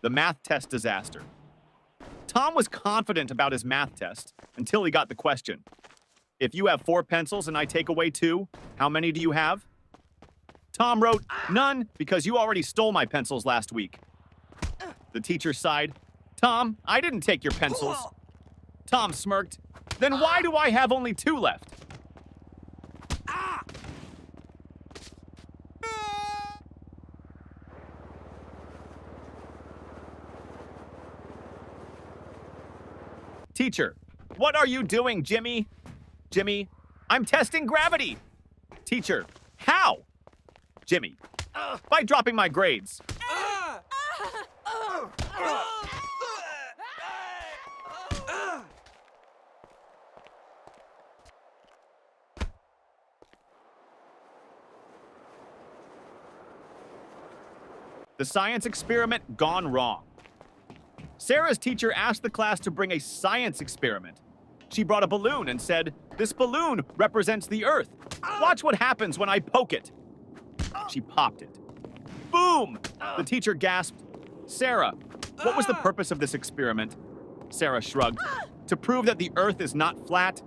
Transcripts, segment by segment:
The math test disaster. Tom was confident about his math test until he got the question. If you have 4 pencils and I take away 2, how many do you have? Tom wrote, none, because you already stole my pencils last week. The teacher sighed. Tom, I didn't take your pencils. Tom smirked. Then why do I have only 2 left? Teacher, what are you doing, Jimmy? Jimmy, I'm testing gravity. Teacher, how? Jimmy, by dropping my grades. The science experiment gone wrong. Sarah's teacher asked the class to bring a science experiment. She brought a balloon and said, "This balloon represents the Earth. Watch what happens when I poke it." She popped it. Boom! The teacher gasped, "Sarah, what was the purpose of this experiment?" Sarah shrugged. "To prove that the Earth is not flat,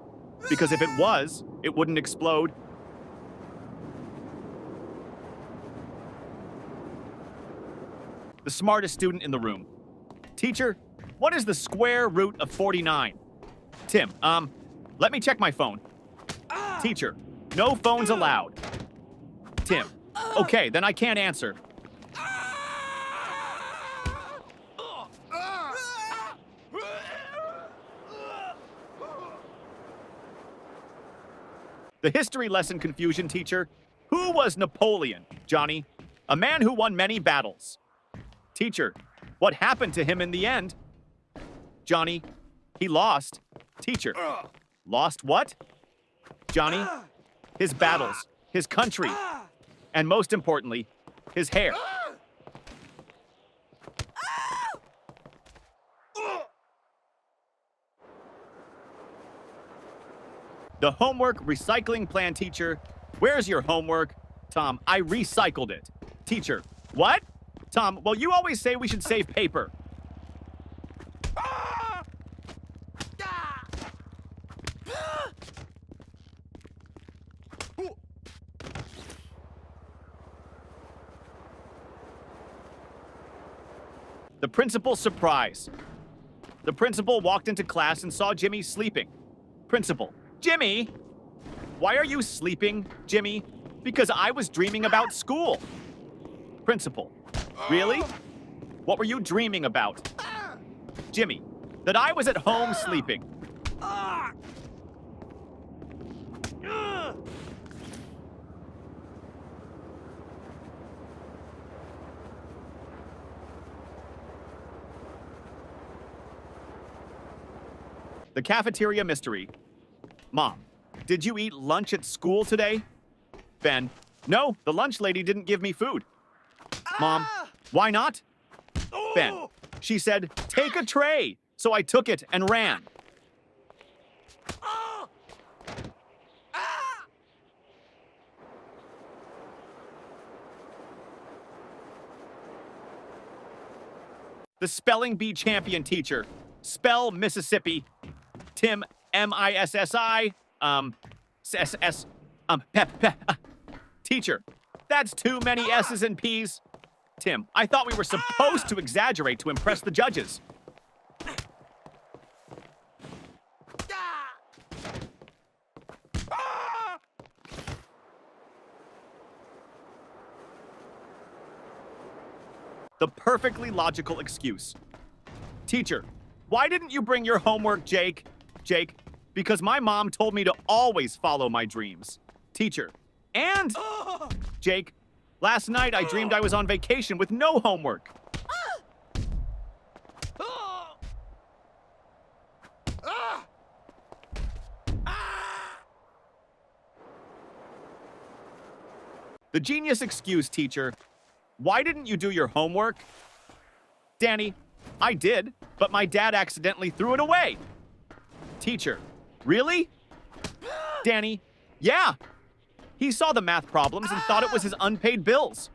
because if it was, it wouldn't explode." The smartest student in the room. Teacher, what is the square root of 49? Tim, let me check my phone. Teacher, no phones allowed. Tim, okay, then I can't answer. The history lesson confusion teacher. Who was Napoleon, Johnny? A man who won many battles. Teacher, what happened to him in the end? Johnny, he lost. Teacher, lost what? Johnny, his battles, his country, and most importantly, his hair. The homework recycling plan teacher. Where's your homework? Tom, I recycled it. Teacher, what? Tom, well, you always say we should save paper. The principal's surprise. The principal walked into class and saw Jimmy sleeping. Principal, Jimmy! Why are you sleeping, Jimmy? Because I was dreaming about school. Principal, really? What were you dreaming about? Jimmy, that I was at home sleeping. The cafeteria mystery. Mom, did you eat lunch at school today? Ben, no, the lunch lady didn't give me food. Mom, why not? Ben, she said, take a tray. So I took it and ran. The spelling bee champion teacher. Spell Mississippi. Tim, M-I-S-S-I, S-S, Teacher, that's too many S's and P's. Tim, I thought we were supposed to exaggerate to impress the judges. The perfectly logical excuse. Teacher, why didn't you bring your homework, Jake? Jake, because my mom told me to always follow my dreams. Teacher, and Jake, last night I dreamed I was on vacation with no homework. The genius excuse, teacher. Why didn't you do your homework? Danny, I did, but my dad accidentally threw it away. Teacher, really? Danny, yeah. He saw the math problems and thought it was his unpaid bills.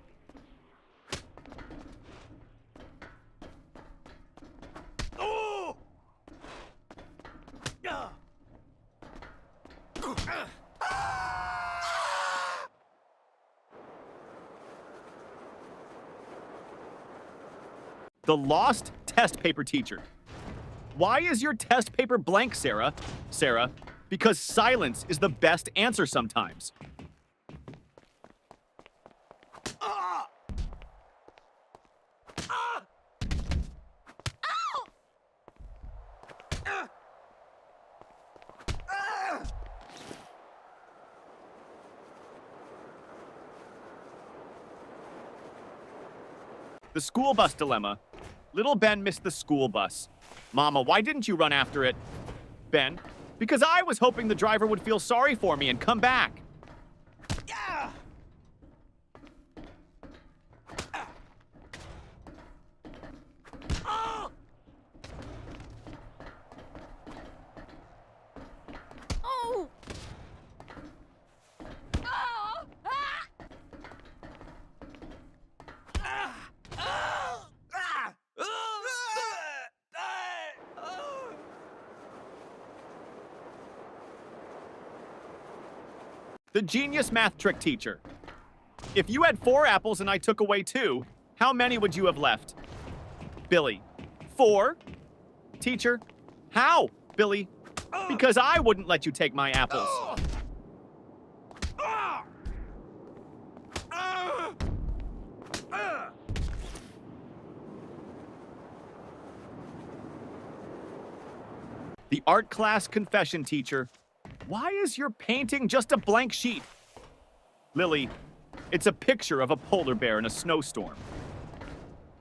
The lost test paper teacher. Why is your test paper blank, Sarah? Sarah, because silence is the best answer sometimes. The school bus dilemma. Little Ben missed the school bus. Mama, why didn't you run after it? Ben, because I was hoping the driver would feel sorry for me and come back. Yeah. Oh. Oh. The genius math trick teacher. If you had 4 apples and I took away 2, how many would you have left? Billy, 4? Teacher, how? Billy, because I wouldn't let you take my apples. The art class confession teacher. Why is your painting just a blank sheet? Lily, it's a picture of a polar bear in a snowstorm.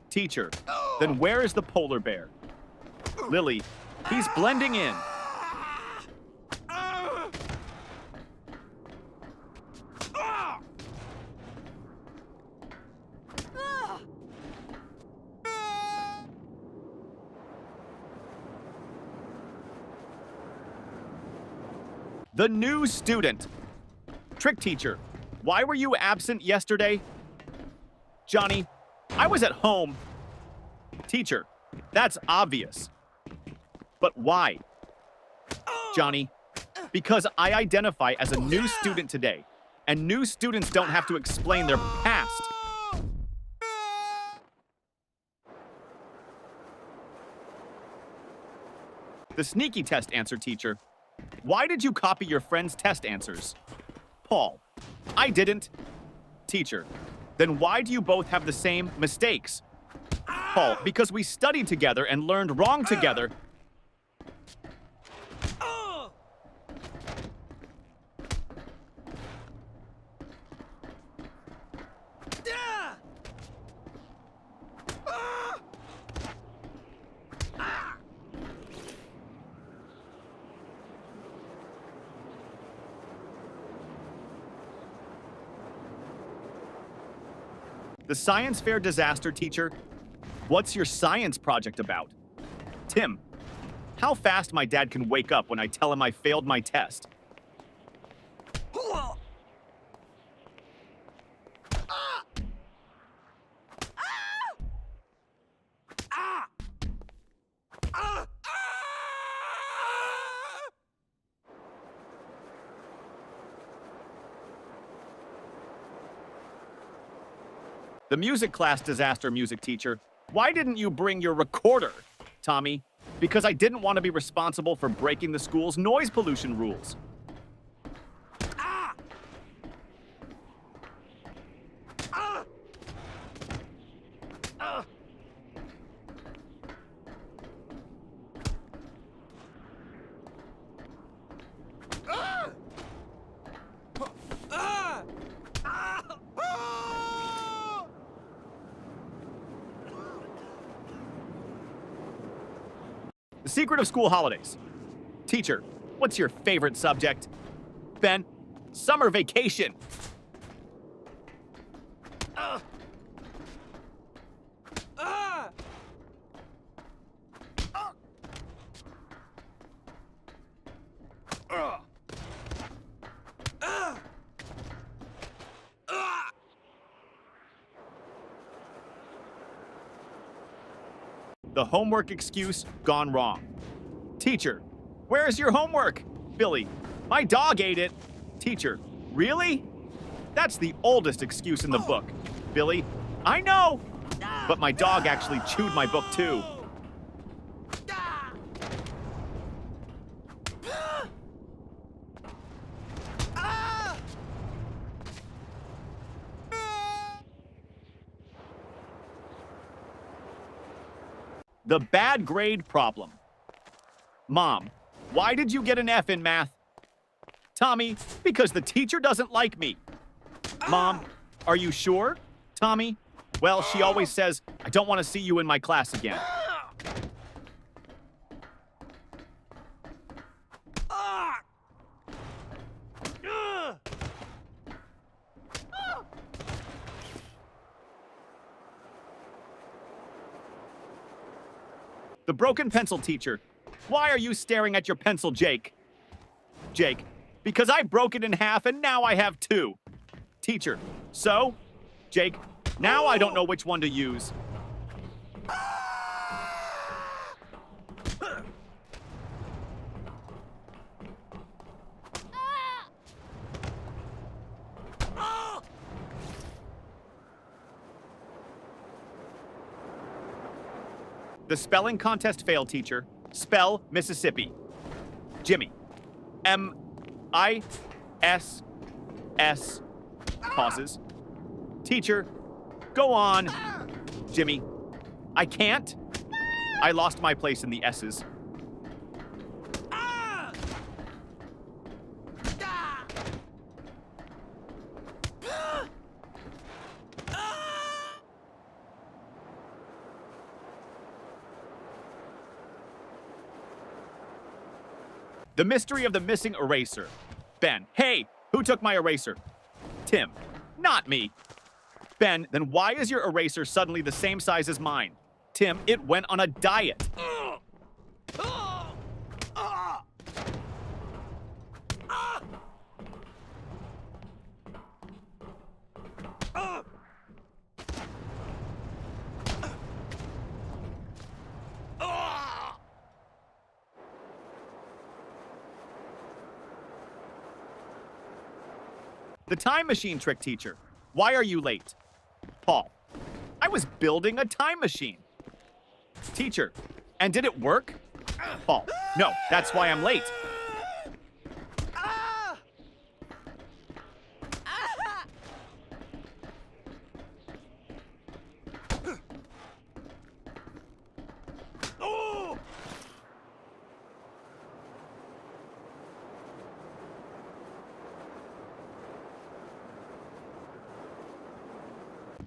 Teacher, then where is the polar bear? Lily, he's blending in. The new student. Trick teacher, why were you absent yesterday? Johnny, I was at home. Teacher, that's obvious. But why? Johnny, because I identify as a new student today, and new students don't have to explain their past. The sneaky test answer teacher. Why did you copy your friend's test answers? Paul, I didn't. Teacher, then why do you both have the same mistakes? Paul, because we studied together and learned wrong together. The science fair disaster teacher. What's your science project about? Tim, how fast my dad can wake up when I tell him I failed my test. The music class disaster music teacher. Why didn't you bring your recorder? Tommy, because I didn't want to be responsible for breaking the school's noise pollution rules. The secret of school holidays. Teacher, what's your favorite subject? Ben, summer vacation. The homework excuse gone wrong. Teacher, where's your homework? Billy, my dog ate it. Teacher, really? That's the oldest excuse in the book. Billy, I know. But my dog actually chewed my book too. The bad grade problem. Mom, why did you get an F in math? Tommy, because the teacher doesn't like me. Mom, are you sure? Tommy, well, she always says, I don't want to see you in my class again. The broken pencil teacher. Why are you staring at your pencil, Jake? Jake, because I broke it in half and now I have two. Teacher, so? Jake, now I don't know which one to use. The spelling contest failed, teacher. Spell Mississippi. Jimmy. M-I-S-S. Pauses. Teacher, go on. Jimmy. I can't. I lost my place in the S's. The mystery of the missing eraser. Ben, hey, who took my eraser? Tim, not me. Ben, then why is your eraser suddenly the same size as mine? Tim, it went on a diet. The time machine trick teacher. Why are you late? Paul. I was building a time machine. Teacher. And did it work? Paul. No, that's why I'm late.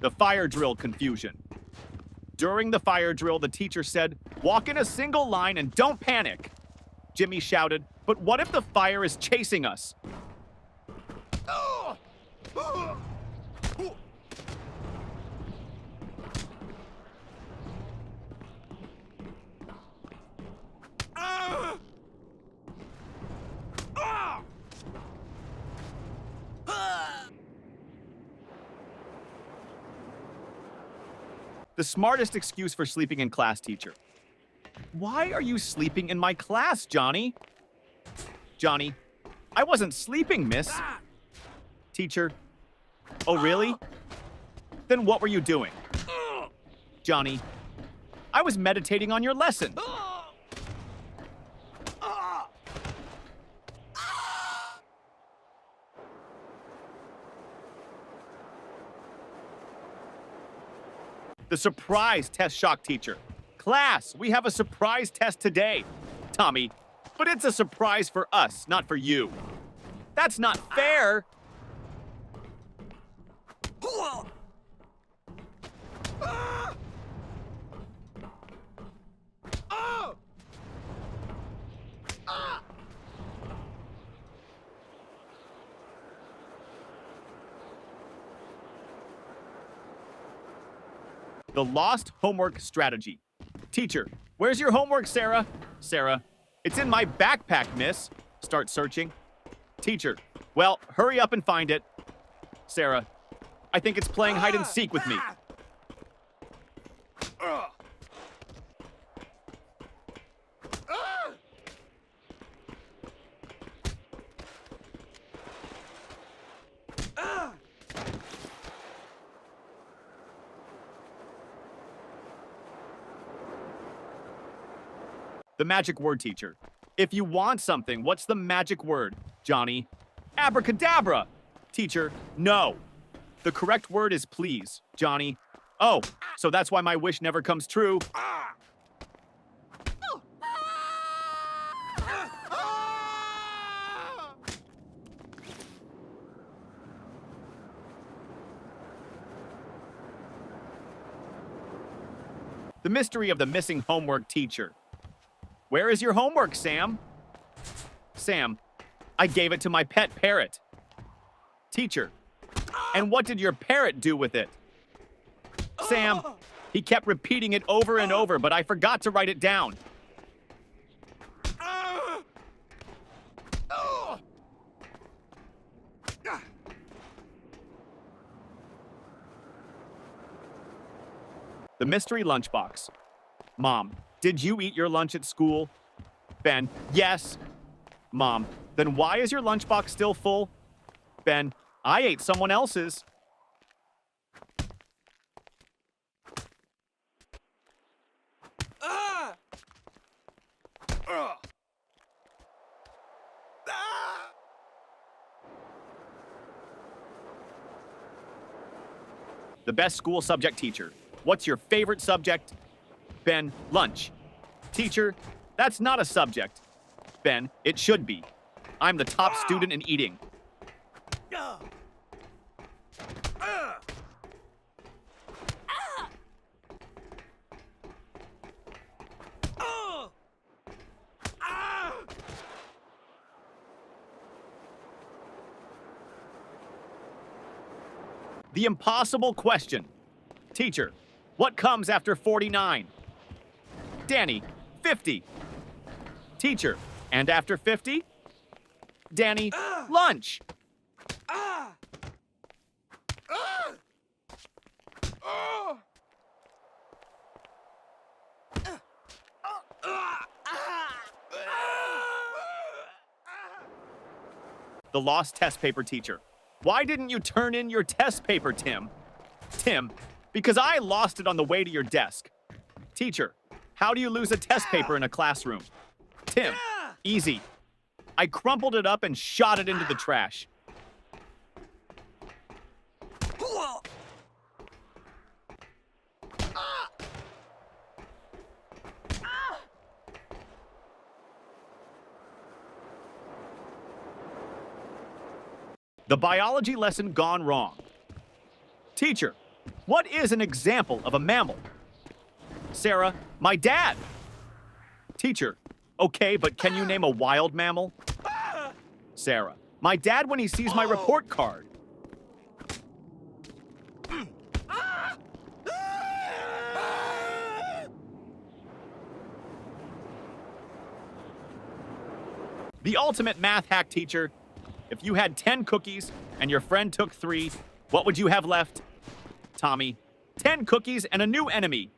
The fire drill confusion. During the fire drill, the teacher said, walk in a single line and don't panic. Jimmy shouted, but what if the fire is chasing us? The smartest excuse for sleeping in class, teacher. Why are you sleeping in my class, Johnny? Johnny, I wasn't sleeping, miss. Teacher, oh really? Then what were you doing? Johnny, I was meditating on your lesson. The surprise test shock teacher. Class, we have a surprise test today. Tommy, but it's a surprise for us, not for you. That's not fair. The lost homework strategy. Teacher, where's your homework, Sarah? Sarah, it's in my backpack, miss. Start searching. Teacher, well, hurry up and find it. Sarah, I think it's playing hide and seek with me. The magic word, teacher. If you want something, what's the magic word, Johnny? Abracadabra! Teacher, no. The correct word is please, Johnny. Oh, so that's why my wish never comes true. The mystery of the missing homework teacher. Where is your homework, Sam? Sam, I gave it to my pet parrot. Teacher, and what did your parrot do with it? Sam, he kept repeating it over and over, but I forgot to write it down. The mystery lunchbox. Mom, did you eat your lunch at school? Ben, yes. Mom, then why is your lunchbox still full? Ben, I ate someone else's. The best school subject teacher. What's your favorite subject? Ben, lunch. Teacher, that's not a subject. Ben, it should be. I'm the top student in eating. The impossible question. Teacher, what comes after 49? Danny, 50. Teacher, and after 50? Danny, lunch. The lost test paper teacher. Why didn't you turn in your test paper, Tim? Tim, because I lost it on the way to your desk. Teacher, how do you lose a test paper in a classroom? Tim, easy. I crumpled it up and shot it into the trash. The biology lesson gone wrong. Teacher, what is an example of a mammal? Sarah, my dad. Teacher, okay, but can you name a wild mammal? Sarah, my dad when he sees my report card. The ultimate math hack teacher. If you had 10 cookies and your friend took 3, what would you have left? Tommy, 10 cookies and a new enemy.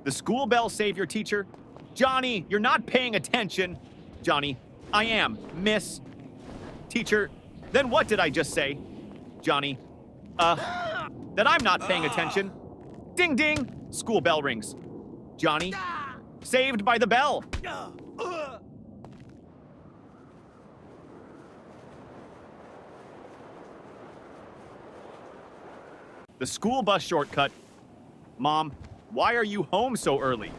The school bell savior teacher. Johnny, you're not paying attention. Johnny, I am, miss. Teacher, then what did I just say? Johnny, that I'm not paying attention. Ding ding, school bell rings. Johnny, saved by the bell. The school bus shortcut. Mom, why are you home so early?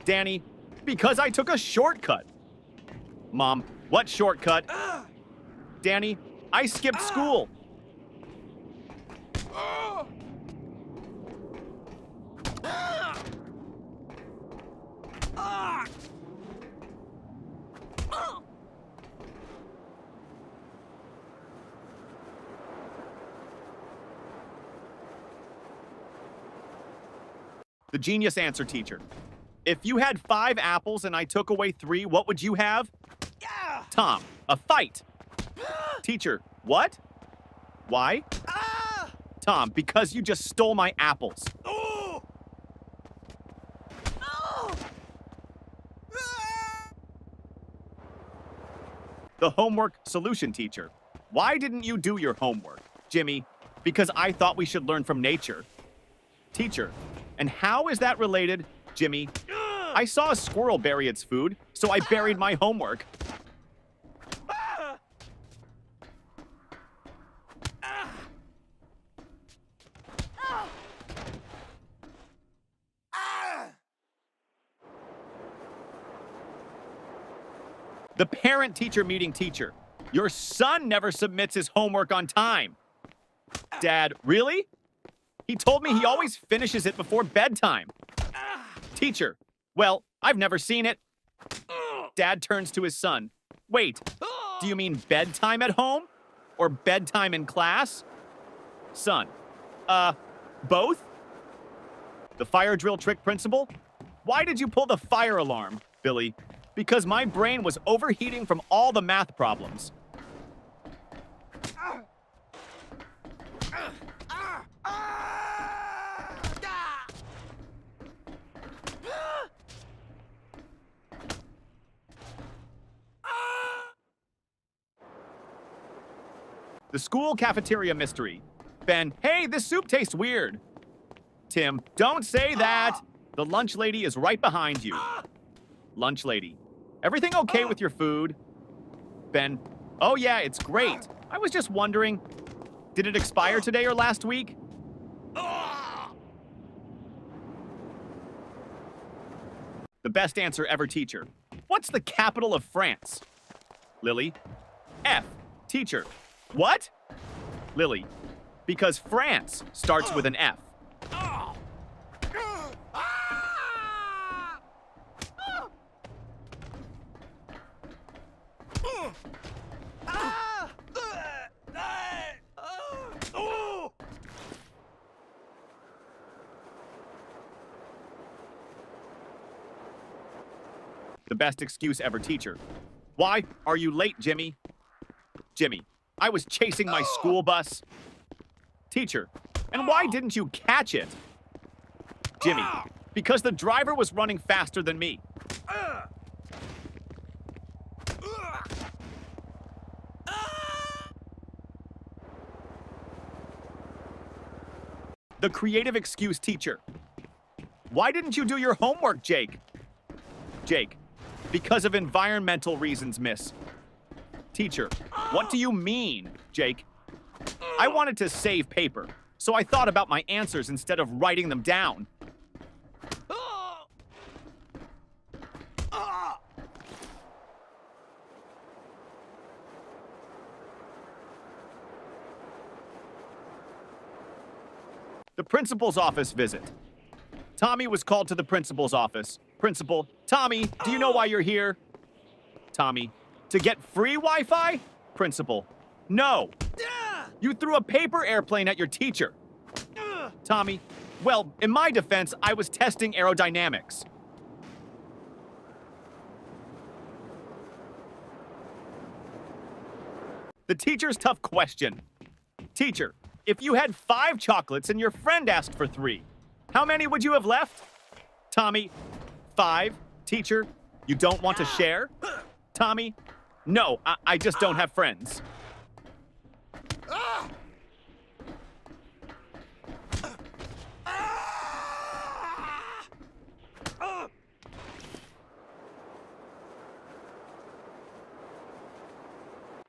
Danny, because I took a shortcut. Mom, what shortcut? Danny, I skipped school. The genius answer teacher. If you had 5 apples and I took away 3, what would you have? Tom, a fight. Teacher, what? Why? Tom, because you just stole my apples. The homework solution teacher. Why didn't you do your homework? Jimmy, because I thought we should learn from nature. Teacher, and how is that related? Jimmy, I saw a squirrel bury its food, so I buried my homework. The parent-teacher meeting teacher. Your son never submits his homework on time. Dad, really? He told me he always finishes it before bedtime. Teacher, well, I've never seen it. Dad turns to his son. Wait, do you mean bedtime at home? Or bedtime in class? Son, both? The fire drill trick principal? Why did you pull the fire alarm, Billy? Because my brain was overheating from all the math problems. The school cafeteria mystery. Ben, hey, this soup tastes weird. Tim, don't say that. The lunch lady is right behind you. Lunch lady, everything okay with your food? Ben, oh yeah, it's great. I was just wondering, did it expire today or last week? The best answer ever teacher. What's the capital of France? Lily, F. Teacher, what? Lily, because France starts with an F. The best excuse ever teacher. Why are you late, Jimmy? Jimmy, I was chasing my school bus. Teacher, and why didn't you catch it? Jimmy, because the driver was running faster than me. The creative excuse teacher. Why didn't you do your homework, Jake? Jake, because of environmental reasons, miss. Teacher, what do you mean, Jake? I wanted to save paper, so I thought about my answers instead of writing them down. The principal's office visit. Tommy was called to the principal's office. Principal, Tommy, do you know why you're here? Tommy, to get free Wi-Fi? Principal, no. You threw a paper airplane at your teacher. Tommy, well, in my defense, I was testing aerodynamics. The teacher's tough question. Teacher, if you had 5 chocolates and your friend asked for 3, how many would you have left? Tommy, 5. Teacher, you don't want to share? Tommy, no, I just don't have friends.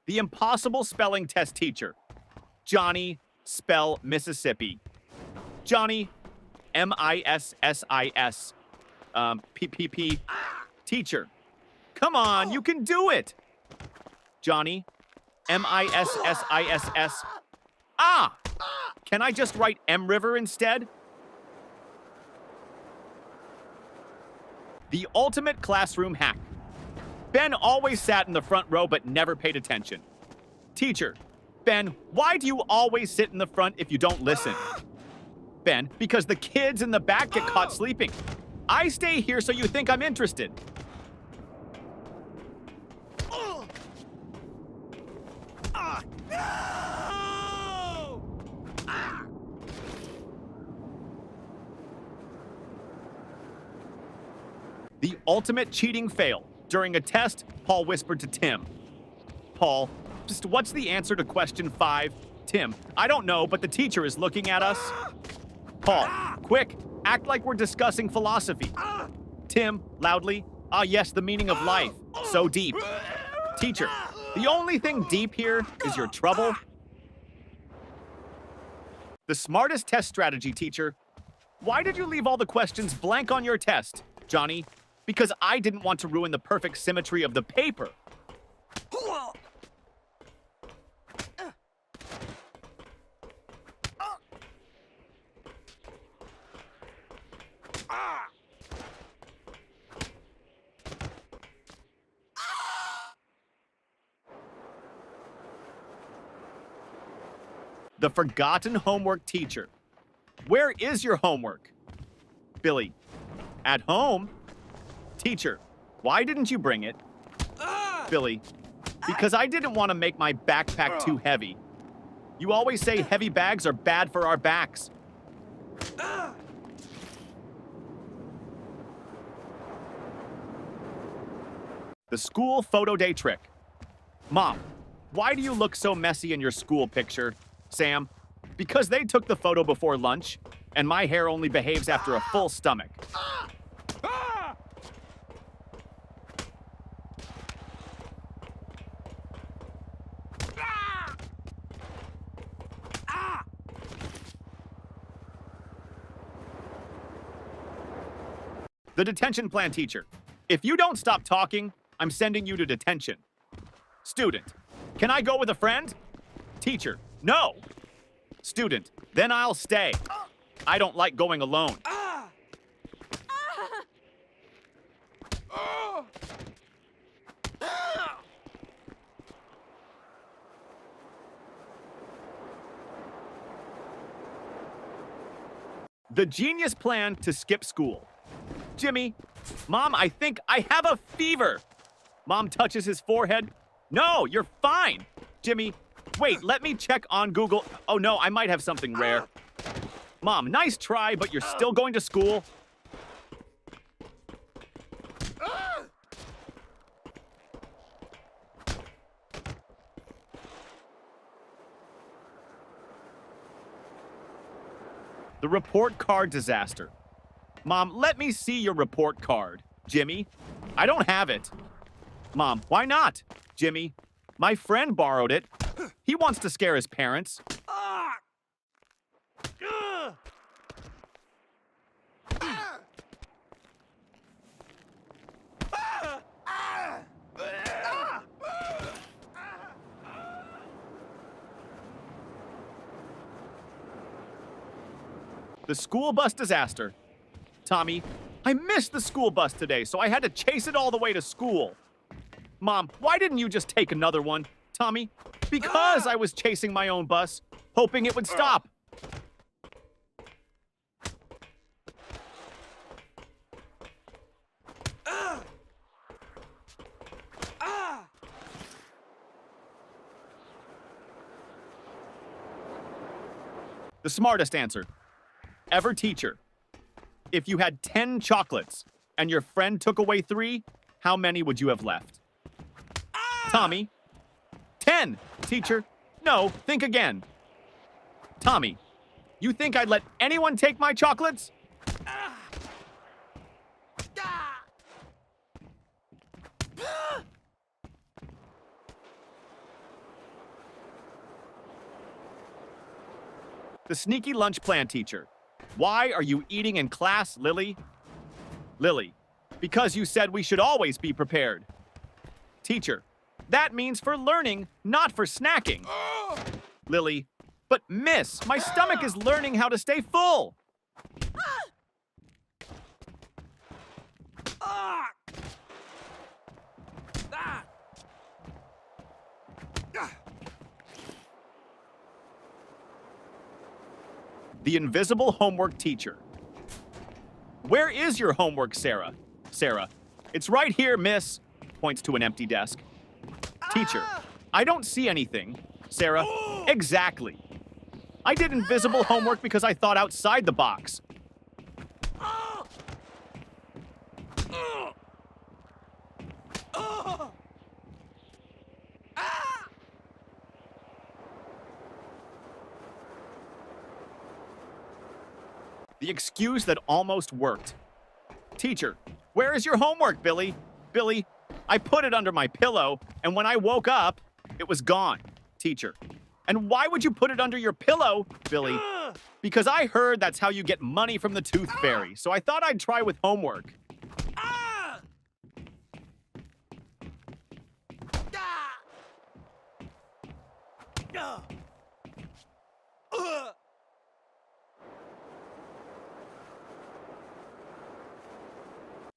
The impossible spelling test teacher. Johnny, spell Mississippi. Johnny, M-I-S-S-I-S. P-P-P. Teacher, come on, you can do it. Johnny, M-I-S-S-I-S-S. Ah! Can I just write M River instead? The ultimate classroom hack. Ben always sat in the front row but never paid attention. Teacher, Ben, why do you always sit in the front if you don't listen? Ben, because the kids in the back get caught sleeping. I stay here so you think I'm interested. The ultimate cheating fail. During a test, Paul whispered to Tim. Paul, just what's the answer to question 5? Tim, I don't know, but the teacher is looking at us. Paul, quick, act like we're discussing philosophy. Tim, loudly, ah yes, the meaning of life. So deep. Teacher, the only thing deep here is your trouble. The smartest test strategy, teacher. Why did you leave all the questions blank on your test, Johnny? Because I didn't want to ruin the perfect symmetry of the paper. The forgotten homework teacher. Where is your homework? Billy, at home? Teacher, why didn't you bring it? Billy, because I didn't want to make my backpack too heavy. You always say heavy bags are bad for our backs. The school photo day trick. Mom, why do you look so messy in your school picture? Sam, because they took the photo before lunch, and my hair only behaves after a full stomach. The detention plan teacher. If you don't stop talking, I'm sending you to detention. Student, can I go with a friend? Teacher, no. Student, then I'll stay. I don't like going alone. The genius plan to skip school. Jimmy, Mom, I think I have a fever. Mom touches his forehead. No, you're fine. Jimmy, wait, let me check on Google. Oh no, I might have something rare. Mom, nice try, but you're still going to school. The report card disaster. Mom, let me see your report card. Jimmy, I don't have it. Mom, why not? Jimmy, my friend borrowed it. He wants to scare his parents. The school bus disaster. Tommy, I missed the school bus today, so I had to chase it all the way to school. Mom, why didn't you just take another one? Tommy, because I was chasing my own bus, hoping it would stop. The smartest answer. Ever teacher. If you had 10 chocolates and your friend took away 3, how many would you have left? Tommy. 10, teacher. No, think again. Tommy, you think I'd let anyone take my chocolates? The sneaky lunch plan teacher. Why are you eating in class, Lily? Lily, because you said we should always be prepared. Teacher, that means for learning, not for snacking. Lily, but miss, my stomach is learning how to stay full. The invisible homework teacher. Where is your homework, Sarah? Sarah, it's right here, miss. Points to an empty desk. Teacher, I don't see anything. Sarah, exactly. I did invisible homework because I thought outside the box. The excuse that almost worked. Teacher, where is your homework, Billy? Billy, I put it under my pillow, and when I woke up, it was gone. Teacher, and why would you put it under your pillow, Billy? Because I heard that's how you get money from the Tooth Fairy, so I thought I'd try with homework.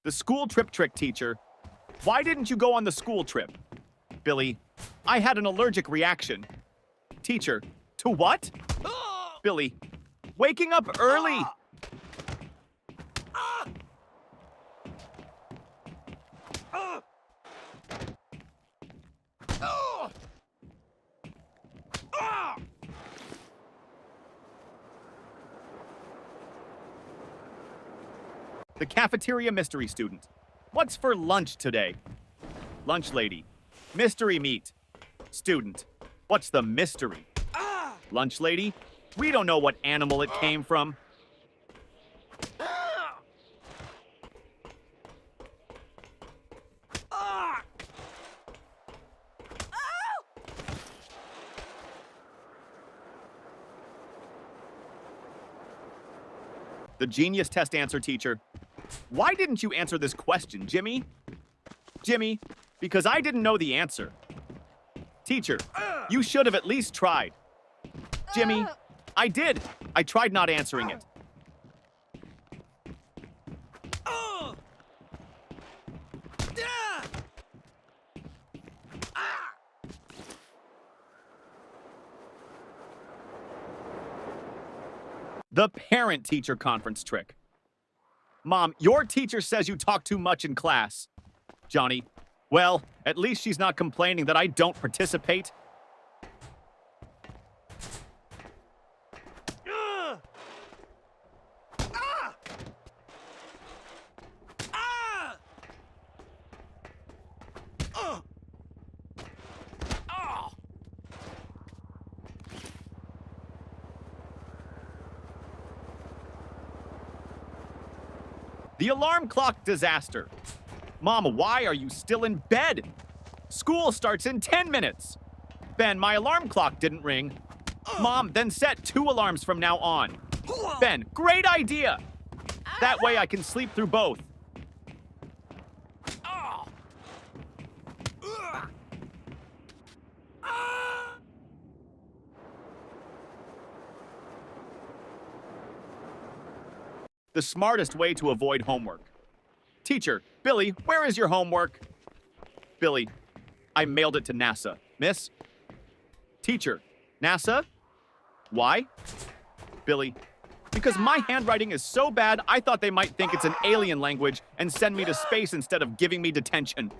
The school trip trick, teacher. Why didn't you go on the school trip? Billy, I had an allergic reaction. Teacher, to what? Billy, waking up early. The cafeteria mystery student. What's for lunch today? Lunch lady. Mystery meat. Student. What's the mystery? Lunch lady. We don't know what animal it came from. The genius test answer, teacher. Why didn't you answer this question, Jimmy? Jimmy, because I didn't know the answer. Teacher, you should have at least tried. Jimmy, I did. I tried not answering it. The parent-teacher conference trick. Mom, your teacher says you talk too much in class. Johnny, well, at least she's not complaining that I don't participate. The alarm clock disaster. Mom, why are you still in bed? School starts in 10 minutes. Ben, my alarm clock didn't ring. Mom, then set 2 alarms from now on. Ben, great idea. That way I can sleep through both. The smartest way to avoid homework. Teacher, Billy, where is your homework? Billy, I mailed it to NASA. Miss? Teacher, NASA? Why? Billy, because my handwriting is so bad, I thought they might think it's an alien language and send me to space instead of giving me detention.